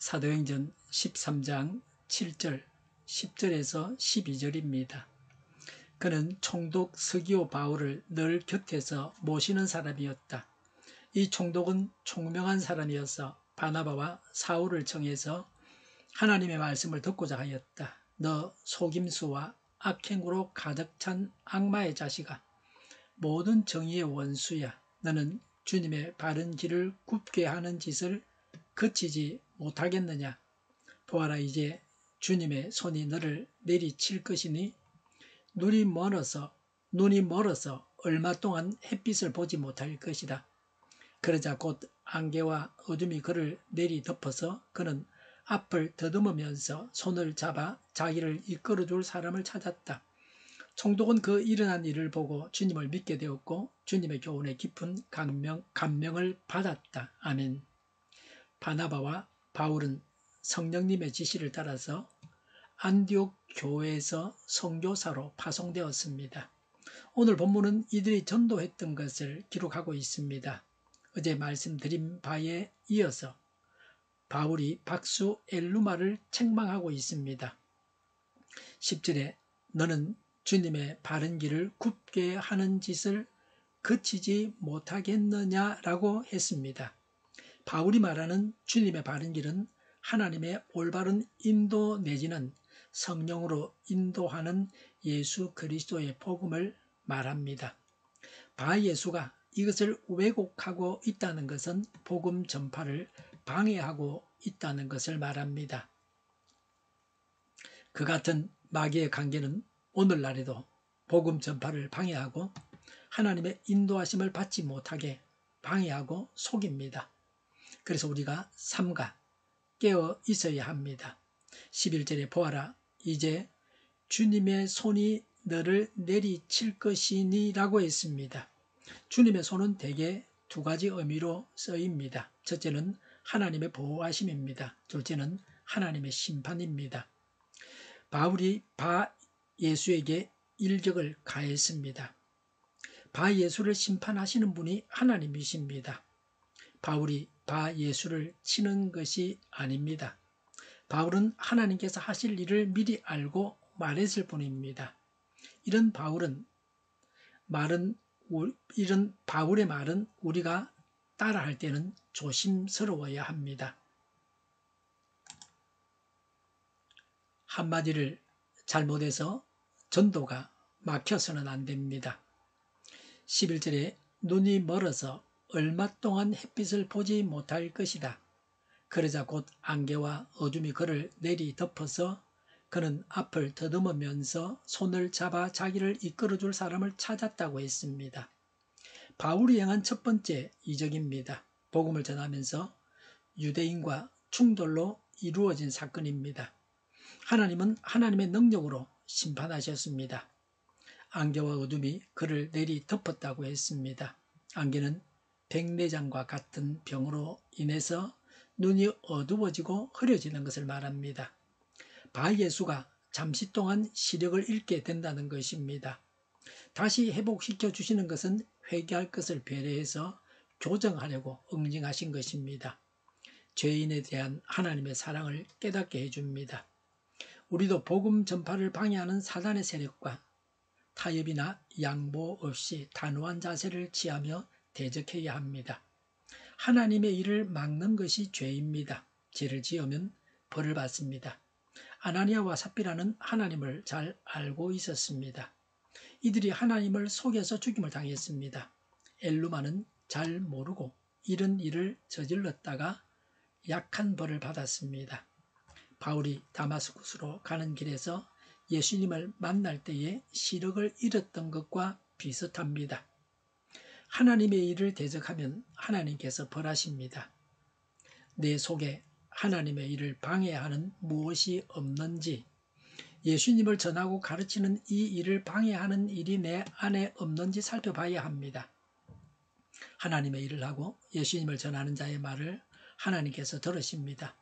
사도행전 13장 7절, 10절에서 12절입니다. 그는 총독 서기오 바울을 늘 곁에서 모시는 사람이었다. 이 총독은 총명한 사람이어서 바나바와 사울을 청해서 하나님의 말씀을 듣고자 하였다. 너 속임수와 악행으로 가득 찬 악마의 자식아, 모든 정의의 원수야. 너는 주님의 바른 길을 굽게 하는 짓을 그치지 못하겠느냐. 보아라, 이제 주님의 손이 너를 내리칠 것이니 눈이 멀어서 얼마 동안 햇빛을 보지 못할 것이다. 그러자 곧 안개와 어둠이 그를 내리덮어서 그는 앞을 더듬으면서 손을 잡아 자기를 이끌어줄 사람을 찾았다. 총독은 그 일어난 일을 보고 주님을 믿게 되었고 주님의 교훈에 깊은 감명을 받았다. 아멘. 바나바와 바울은 성령님의 지시를 따라서 안디옥 교회에서 선교사로 파송되었습니다. 오늘 본문은 이들이 전도했던 것을 기록하고 있습니다. 어제 말씀드린 바에 이어서 바울이 박수 엘루마를 책망하고 있습니다. 10절에 너는 주님의 바른 길을 굽게 하는 짓을 그치지 못하겠느냐라고 했습니다. 바울이 말하는 주님의 바른 길은 하나님의 올바른 인도 내지는 성령으로 인도하는 예수 그리스도의 복음을 말합니다. 바예수가 이것을 왜곡하고 있다는 것은 복음 전파를 방해하고 있다는 것을 말합니다. 그 같은 마귀의 관계는 오늘날에도 복음 전파를 방해하고 하나님의 인도하심을 받지 못하게 방해하고 속입니다. 그래서 우리가 삼가 깨어 있어야 합니다. 11절에 보아라, 이제 주님의 손이 너를 내리칠 것이니 라고 했습니다. 주님의 손은 대개 두 가지 의미로 쓰입니다. 첫째는 하나님의 보호하심입니다. 둘째는 하나님의 심판입니다. 바울이 바예수에게 일격을 가했습니다. 바예수를 심판하시는 분이 하나님이십니다. 바울이 바예수를 치는 것이 아닙니다. 바울은 하나님께서 하실 일을 미리 알고 말했을 뿐입니다. 이런 바울의 말은 우리가 따라할 때는 조심스러워야 합니다. 한마디를 잘못해서 전도가 막혀서는 안 됩니다. 11절에 눈이 멀어서 얼마 동안 햇빛을 보지 못할 것이다. 그러자 곧 안개와 어둠이 그를 내리덮어서 그는 앞을 더듬으면서 손을 잡아 자기를 이끌어줄 사람을 찾았다고 했습니다. 바울이 행한 첫 번째 이적입니다. 복음을 전하면서 유대인과 충돌로 이루어진 사건입니다. 하나님은 하나님의 능력으로 심판하셨습니다. 안개와 어둠이 그를 내리덮었다고 했습니다. 안개는 백내장과 같은 병으로 인해서 눈이 어두워지고 흐려지는 것을 말합니다. 바예수가 잠시 동안 시력을 잃게 된다는 것입니다. 다시 회복시켜 주시는 것은 회개할 것을 배려해서 교정하려고 응징하신 것입니다. 죄인에 대한 하나님의 사랑을 깨닫게 해줍니다. 우리도 복음 전파를 방해하는 사단의 세력과 타협이나 양보 없이 단호한 자세를 취하며 대적해야 합니다. 하나님의 일을 막는 것이 죄입니다. 죄를 지으면 벌을 받습니다. 아나니아와 삽비라는 하나님을 잘 알고 있었습니다. 이들이 하나님을 속여서 죽임을 당했습니다. 엘루마는 잘 모르고 이런 일을 저질렀다가 약한 벌을 받았습니다. 바울이 다마스쿠스로 가는 길에서 예수님을 만날 때에 시력을 잃었던 것과 비슷합니다. 하나님의 일을 대적하면 하나님께서 벌하십니다. 내 속에 하나님의 일을 방해하는 무엇이 없는지, 예수님을 전하고 가르치는 이 일을 방해하는 일이 내 안에 없는지 살펴봐야 합니다. 하나님의 일을 하고 예수님을 전하는 자의 말을 하나님께서 들으십니다.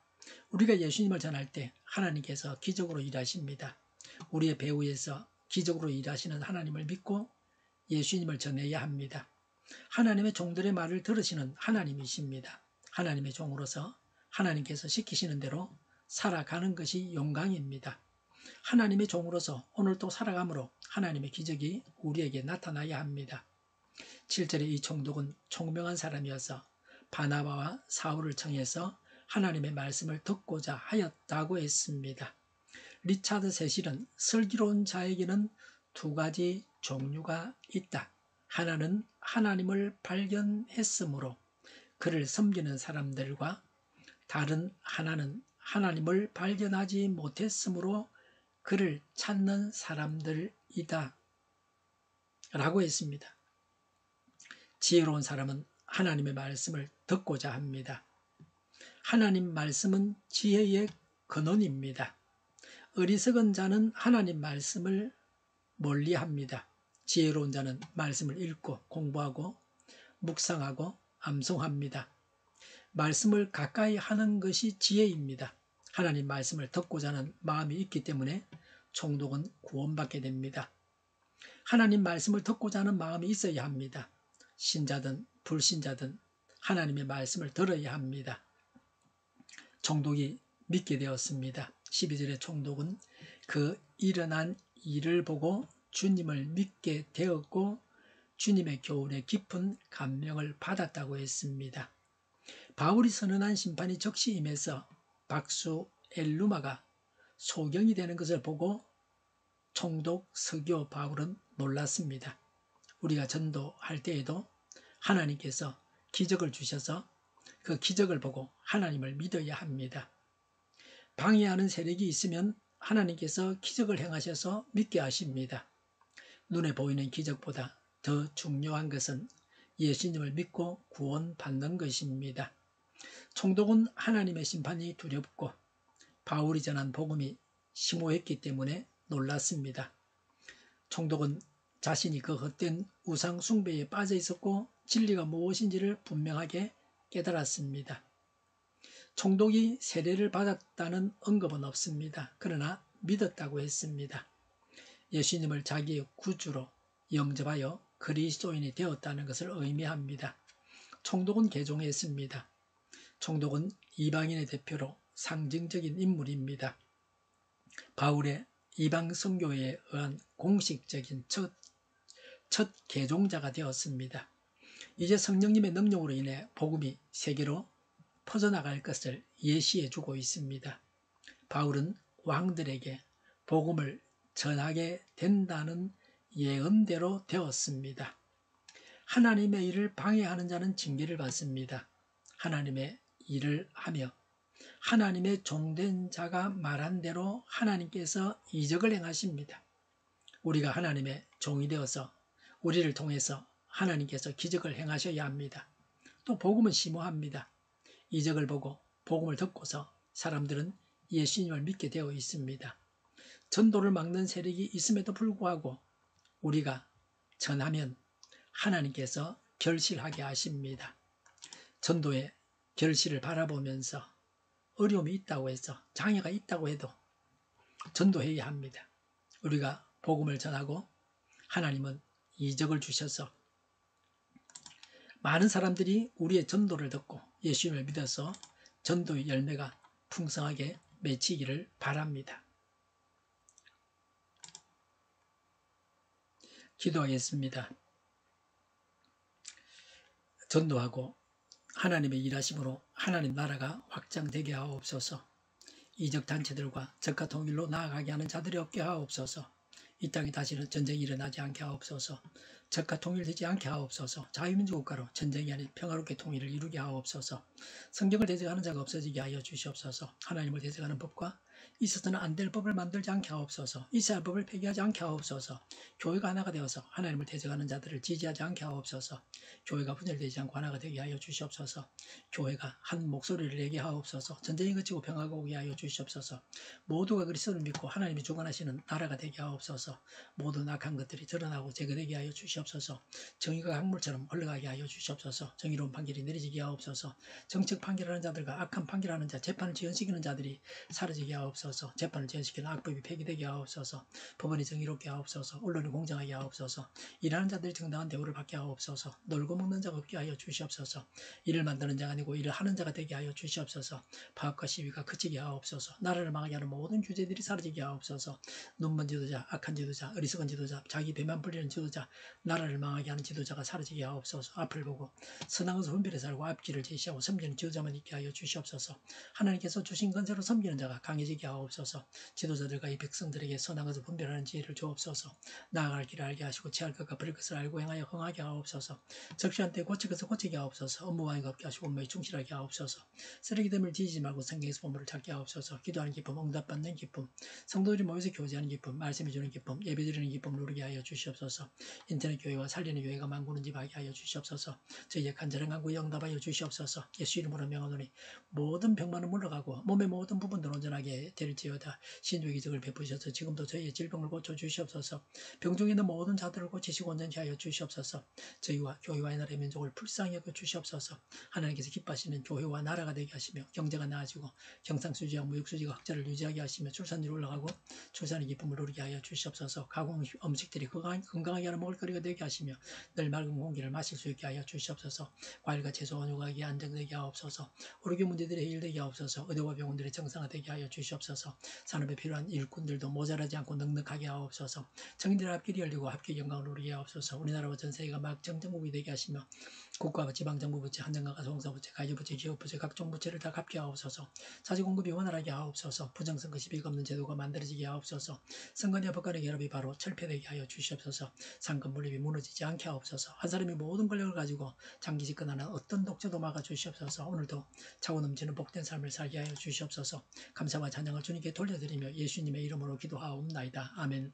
우리가 예수님을 전할 때 하나님께서 기적으로 일하십니다. 우리의 배후에서 기적으로 일하시는 하나님을 믿고 예수님을 전해야 합니다. 하나님의 종들의 말을 들으시는 하나님이십니다. 하나님의 종으로서 하나님께서 시키시는 대로 살아가는 것이 영광입니다. 하나님의 종으로서 오늘도 살아감으로 하나님의 기적이 우리에게 나타나야 합니다. 7절에 이 총독은 총명한 사람이어서 바나바와 사울을 청해서 하나님의 말씀을 듣고자 하였다고 했습니다. 리차드 세실은 슬기로운 자에게는 두 가지 종류가 있다. 하나는 하나님을 발견했으므로 그를 섬기는 사람들과 다른 하나는 하나님을 발견하지 못했으므로 그를 찾는 사람들이다 라고 했습니다. 지혜로운 사람은 하나님의 말씀을 듣고자 합니다. 하나님 말씀은 지혜의 근원입니다. 어리석은 자는 하나님 말씀을 멀리합니다. 지혜로운 자는 말씀을 읽고 공부하고 묵상하고 암송합니다. 말씀을 가까이 하는 것이 지혜입니다. 하나님 말씀을 듣고자 하는 마음이 있기 때문에 총독은 구원받게 됩니다. 하나님 말씀을 듣고자 하는 마음이 있어야 합니다. 신자든 불신자든 하나님의 말씀을 들어야 합니다. 총독이 믿게 되었습니다. 12절에 총독은 그 일어난 일을 보고 주님을 믿게 되었고 주님의 교훈에 깊은 감명을 받았다고 했습니다. 바울이 선언한 심판이 적시 임해서 박수 엘루마가 소경이 되는 것을 보고 총독 서교 바울은 놀랐습니다. 우리가 전도할 때에도 하나님께서 기적을 주셔서 그 기적을 보고 하나님을 믿어야 합니다. 방해하는 세력이 있으면 하나님께서 기적을 행하셔서 믿게 하십니다. 눈에 보이는 기적보다 더 중요한 것은 예수님을 믿고 구원받는 것입니다. 총독은 하나님의 심판이 두렵고 바울이 전한 복음이 심오했기 때문에 놀랐습니다. 총독은 자신이 그 헛된 우상 숭배에 빠져 있었고 진리가 무엇인지를 분명하게 깨달았습니다. 총독이 세례를 받았다는 언급은 없습니다. 그러나 믿었다고 했습니다. 예수님을 자기의 구주로 영접하여 그리스도인이 되었다는 것을 의미합니다. 총독은 개종했습니다. 총독은 이방인의 대표로 상징적인 인물입니다. 바울의 이방 선교에 의한 공식적인 첫 개종자가 되었습니다. 이제 성령님의 능력으로 인해 복음이 세계로 퍼져나갈 것을 예시해 주고 있습니다. 바울은 왕들에게 복음을 전하게 된다는 예언대로 되었습니다. 하나님의 일을 방해하는 자는 징계를 받습니다. 하나님의 일을 하며 하나님의 종된 자가 말한 대로 하나님께서 이적을 행하십니다. 우리가 하나님의 종이 되어서 우리를 통해서 하나님께서 기적을 행하셔야 합니다. 또 복음은 심오합니다. 이적을 보고 복음을 듣고서 사람들은 예수님을 믿게 되어 있습니다. 전도를 막는 세력이 있음에도 불구하고 우리가 전하면 하나님께서 결실하게 하십니다. 전도의 결실을 바라보면서 어려움이 있다고 해서 장애가 있다고 해도 전도해야 합니다. 우리가 복음을 전하고 하나님은 이적을 주셔서 많은 사람들이 우리의 전도를 듣고 예수님을 믿어서 전도의 열매가 풍성하게 맺히기를 바랍니다. 기도하겠습니다. 전도하고 하나님의 일하심으로 하나님 나라가 확장되게 하옵소서. 이적단체들과 적과 통일로 나아가게 하는 자들이 없게 하옵소서. 이 땅에 다시는 전쟁이 일어나지 않게 하옵소서. 적과 통일되지 않게 하옵소서. 자유민주 국가로 전쟁이 아닌 평화롭게 통일을 이루게 하옵소서. 성경을 대적하는 자가 없어지게 하여 주시옵소서. 하나님을 대적하는 법과 있어서는 안 될 법을 만들지 않게 하옵소서. 있어야 할 법을 폐기하지 않게 하옵소서. 교회가 하나가 되어서 하나님을 대적하는 자들을 지지하지 않게 하옵소서. 교회가 분열되지 않고 하나가 되게 하여 주시옵소서. 교회가 한 목소리를 내게 하옵소서. 전쟁이 그치고 평화가 오게 하여 주시옵소서. 모두가 그리스도를 믿고 하나님이 주관하시는 나라가 되게 하옵소서. 모든 악한 것들이 드러나고 제거되게 하여 주시옵소서. 정의가 강물처럼 흘러가게 하여 주시옵소서. 정의로운 판결이 내려지게 하옵소서. 정책 판결하는 자들과 악한 판결하는 자, 재판을 지연시키는 자들이 사라지게 하옵소서. 하옵소서. 재판을 지연시키는 악법이 폐기되게 하옵소서. 법원이 정의롭게 하옵소서. 언론이 공정하게 하옵소서. 일하는 자들이 정당한 대우를 받게 하옵소서. 놀고 먹는 자가 없게 하여 주시옵소서. 일을 만드는 자가 아니고 일을 하는 자가 되게 하여 주시옵소서. 파업과 시위가 그치게 하옵소서. 나라를 망하게 하는 모든 규제들이 사라지게 하옵소서. 눈먼 지도자, 악한 지도자, 어리석은 지도자, 자기 배만 불리는 지도자, 나라를 망하게 하는 지도자가 사라지게 하옵소서. 앞을 보고 선한 것을 분별해 살고 앞길을 제시하고 섬기는 지도자만 있게 하여 주시옵소서. 하나님께서 주신 건세로 섬기는 자가 강해지게 하옵소서. 지도자들과 이 백성들에게 선한 것을 분별하는 지혜를 주옵소서. 나아갈 길을 알게 하시고 취할 것과 버릴 것을 알고 행하여 흥하게 하옵소서. 적시한 때 고칠 것을 고치게 하옵소서. 업무방해가 없게 하시고 업무에 충실하게 하옵소서. 쓰레기됨을 지지 말고 성경에서 보물을 찾게 하옵소서. 기도하는 기쁨, 응답받는 기쁨, 성도들이 모여서 교제하는 기쁨, 말씀해 주는 기쁨, 예배드리는 기쁨 누리게 하여 주시옵소서. 인터넷 교회와 살리는 교회가 만구는 집 하게 하여 주시옵소서. 저희의 간절한 간구에 응답하여 주시옵소서. 예수 이름으로 명하노니 모든 병만은 물러가고 몸의 모든 부분들 온전하게 될지어다. 신주의 기적을 베푸셔서 지금도 저희의 질병을 고쳐 주시옵소서. 병중에 있는 모든 자들을 고치시고 온전히 하여 주시옵소서. 저희와 교회와 이 나라의 민족을 불쌍히 여겨 주시옵소서. 하나님께서 기뻐하시는 교회와 나라가 되게 하시며 경제가 나아지고 경상수지와 무역수지가 흑자를 유지하게 하시며 출산율이 올라가고 출산의 기쁨을 누리게 하여 주시옵소서. 가공 음식들이 건강하게 하는 먹을거리가 되게 하시며 늘 맑은 공기를 마실 수 있게 하여 주시옵소서. 과일과 채소 원유가게 안정되게 하옵소서. 의료계 문제들이 해결되게 하옵소서. 의대와 병원들이 정상화되게 하여 주시옵소서. 산업에 필요한 일꾼들도 모자라지 않고 넉넉하게 하옵소서. 정인들의 앞길이 열리고 합격 영광을 누리게 하옵소서. 우리나라와 전 세계가 막 정정국이 되게 하시며 국가와 지방정부부채, 한정가가 소송사부채, 가계부채, 기업부채, 각종 부채를 다 갚게 하옵소서. 자재 공급이 원활하게 하옵소서. 부정선거 시비가 없는 제도가 만들어지게 하옵소서. 선거와 법관의 결합이 바로 철폐되게 하여 주시옵소서. 상권 분립이 무너지지 않게 하옵소서. 한 사람이 모든 권력을 가지고 장기 집권하는 어떤 독재도 막아 주시옵소서. 오늘도 차고 넘치는 복된 삶을 살게 하여 주시옵소서. 감사와 찬양을 주님께 돌려드리며 예수님의 이름으로 기도하옵나이다. 아멘.